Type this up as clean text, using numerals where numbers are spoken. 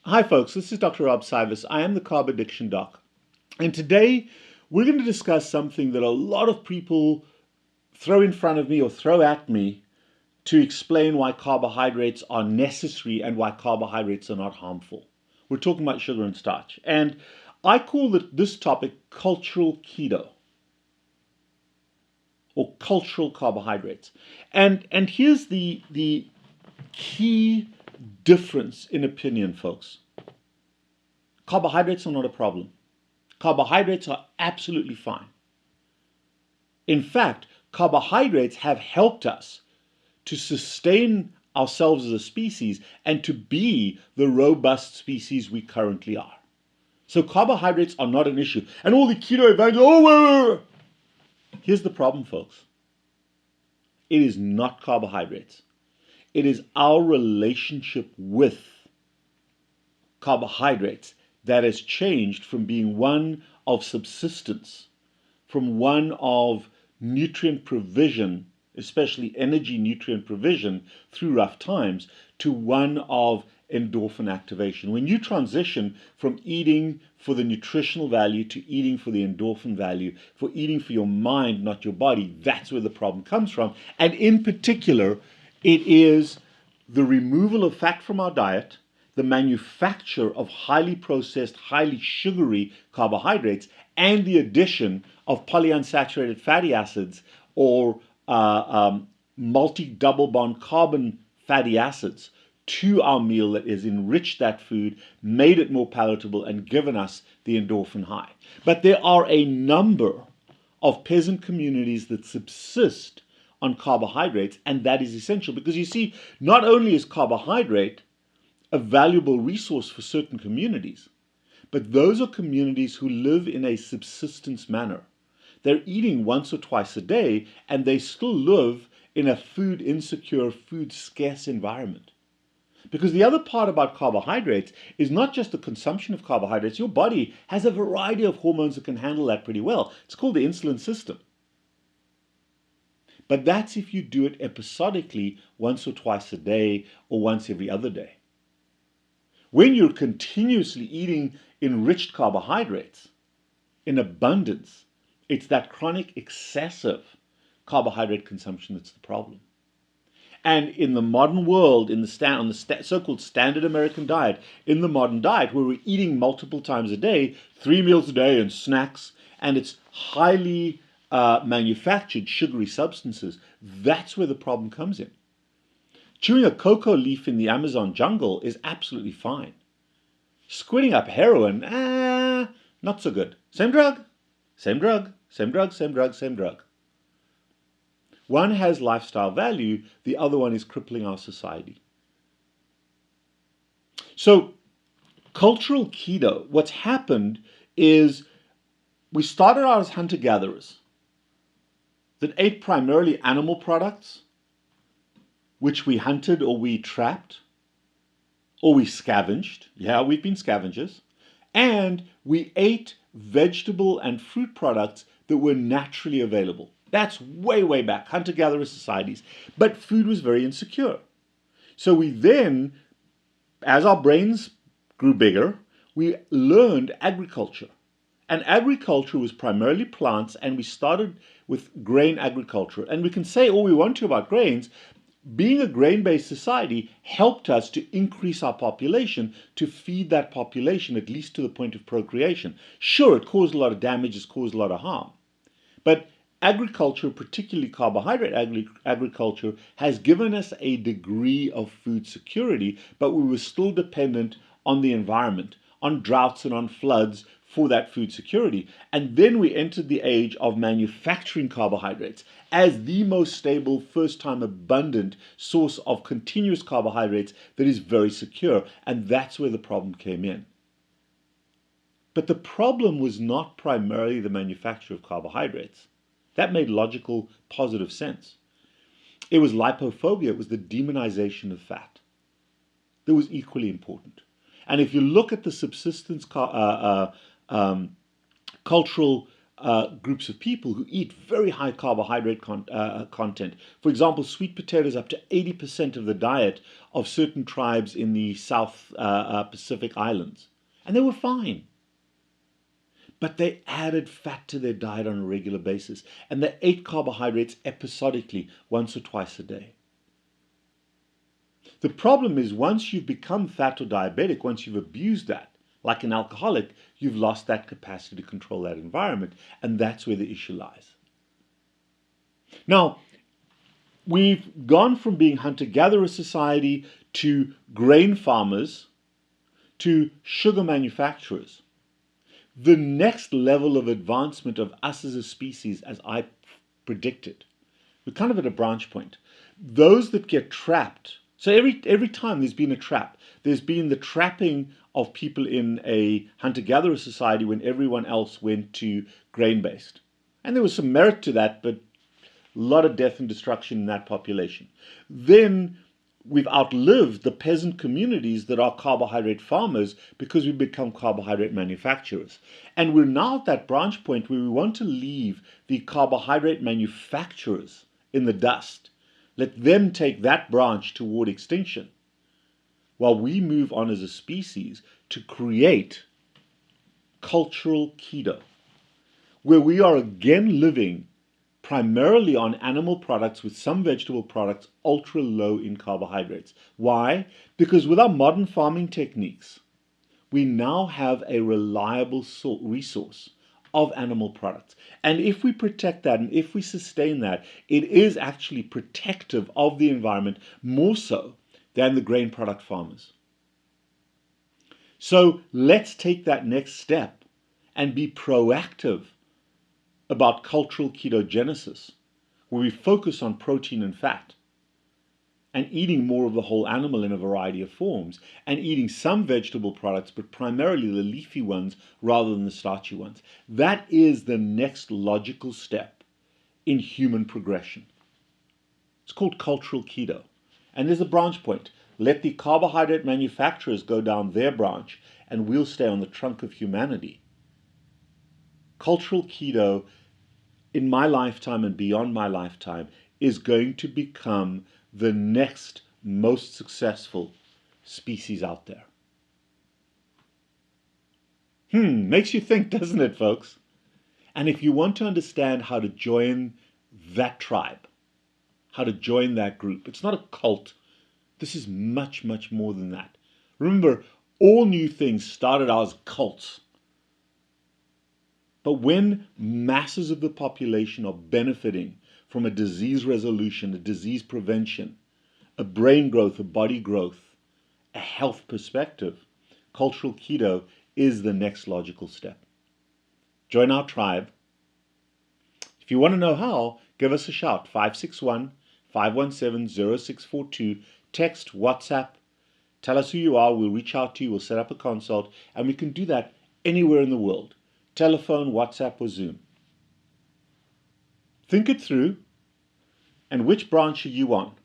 Hi folks, this is Dr. Rob Sivas. I am the Carb Addiction Doc. And today we're going to discuss something that a lot of people throw in front of me or throw at me to explain why carbohydrates are necessary and why carbohydrates are not harmful. We're talking about sugar and starch. And I call this topic cultural keto or cultural carbohydrates. And here's the key difference in opinion, folks. Carbohydrates are not a problem. Carbohydrates are absolutely fine. In fact, carbohydrates have helped us to sustain ourselves as a species and to be the robust species we currently are. So carbohydrates are not an issue. And all the keto evangelists, here's the problem, folks. It is not carbohydrates. It is our relationship with carbohydrates that has changed from being one of subsistence, from one of nutrient provision, especially energy nutrient provision through rough times, to one of endorphin activation. When you transition from eating for the nutritional value to eating for the endorphin value, for eating for your mind, not your body, that's where the problem comes from. And in particular, it is the removal of fat from our diet, the manufacture of highly processed, highly sugary carbohydrates, and the addition of polyunsaturated fatty acids or multi-double bond carbon fatty acids to our meal that has enriched that food, made it more palatable, and given us the endorphin high. But there are a number of peasant communities that subsist on carbohydrates, and that is essential because you see, not only is carbohydrate a valuable resource for certain communities, but those are communities who live in a subsistence manner. They're eating once or twice a day, and they still live in a food insecure, food scarce environment. Because the other part about carbohydrates is not just the consumption of carbohydrates. Your body has a variety of hormones that can handle that pretty well. It's called the insulin system. But that's if you do it episodically, once or twice a day, or once every other day. When you're continuously eating enriched carbohydrates in abundance, it's that chronic excessive carbohydrate consumption that's the problem. And in the modern world, on the so-called standard American diet, in the modern diet where we're eating multiple times a day, 3 meals a day and snacks, and it's highly manufactured sugary substances, that's where the problem comes in. Chewing a cocoa leaf in the Amazon jungle is absolutely fine. Squirting up heroin, not so good. Same drug, same drug, same drug, same drug, same drug. One has lifestyle value, the other one is crippling our society. So, cultural keto, what's happened is we started out as hunter-gatherers that ate primarily animal products, which we hunted or we trapped, or we scavenged. Yeah, we've been scavengers. And we ate vegetable and fruit products that were naturally available. That's way, way back, hunter-gatherer societies. But food was very insecure. So we then, as our brains grew bigger, we learned agriculture. And agriculture was primarily plants, and we started with grain agriculture. And we can say all we want to about grains. Being a grain-based society helped us to increase our population, to feed that population at least to the point of procreation. Sure, it caused a lot of damage, it's caused a lot of harm. But agriculture, particularly carbohydrate agriculture, has given us a degree of food security, but we were still dependent on the environment, on droughts and on floods for that food security. And then we entered the age of manufacturing carbohydrates as the most stable, first-time abundant source of continuous carbohydrates that is very secure. And that's where the problem came in. But the problem was not primarily the manufacture of carbohydrates. That made logical, positive sense. It was lipophobia, it was the demonization of fat that was equally important. And if you look at the subsistence cultural groups of people who eat very high carbohydrate content. For example, sweet potatoes up to 80% of the diet of certain tribes in the South Pacific Islands. And they were fine. But they added fat to their diet on a regular basis. And they ate carbohydrates episodically, once or twice a day. The problem is once you've become fat or diabetic, once you've abused that, like an alcoholic, you've lost that capacity to control that environment, and that's where the issue lies. Now, we've gone from being hunter-gatherer society to grain farmers to sugar manufacturers. The next level of advancement of us as a species, as I predicted, we're kind of at a branch point. Those that get trapped, so every time there's been a trap, there's been the trapping of people in a hunter-gatherer society when everyone else went to grain-based. And there was some merit to that, but a lot of death and destruction in that population. Then we've outlived the peasant communities that are carbohydrate farmers because we've become carbohydrate manufacturers. And we're now at that branch point where we want to leave the carbohydrate manufacturers in the dust. Let them take that branch toward extinction, while we move on as a species to create cultural keto, where we are again living primarily on animal products with some vegetable products ultra low in carbohydrates. Why? Because with our modern farming techniques, we now have a reliable resource of animal products. And if we protect that and if we sustain that, it is actually protective of the environment more so than the grain product farmers. So let's take that next step and be proactive about cultural ketogenesis, where we focus on protein and fat and eating more of the whole animal in a variety of forms and eating some vegetable products, but primarily the leafy ones rather than the starchy ones. That is the next logical step in human progression. It's called cultural keto. And there's a branch point. Let the carbohydrate manufacturers go down their branch and we'll stay on the trunk of humanity. Cultural keto, in my lifetime and beyond my lifetime, is going to become the next most successful species out there. Makes you think, doesn't it, folks? And if you want to understand how to join that tribe, how to join that group, it's not a cult. This is much, much more than that. Remember, all new things started out as cults. But when masses of the population are benefiting from a disease resolution, a disease prevention, a brain growth, a body growth, a health perspective, cultural keto is the next logical step. Join our tribe. If you want to know how, give us a shout, 561-517-0642, text, WhatsApp, tell us who you are, we'll reach out to you, we'll set up a consult, and we can do that anywhere in the world. Telephone, WhatsApp, or Zoom. Think it through, and which branch are you on?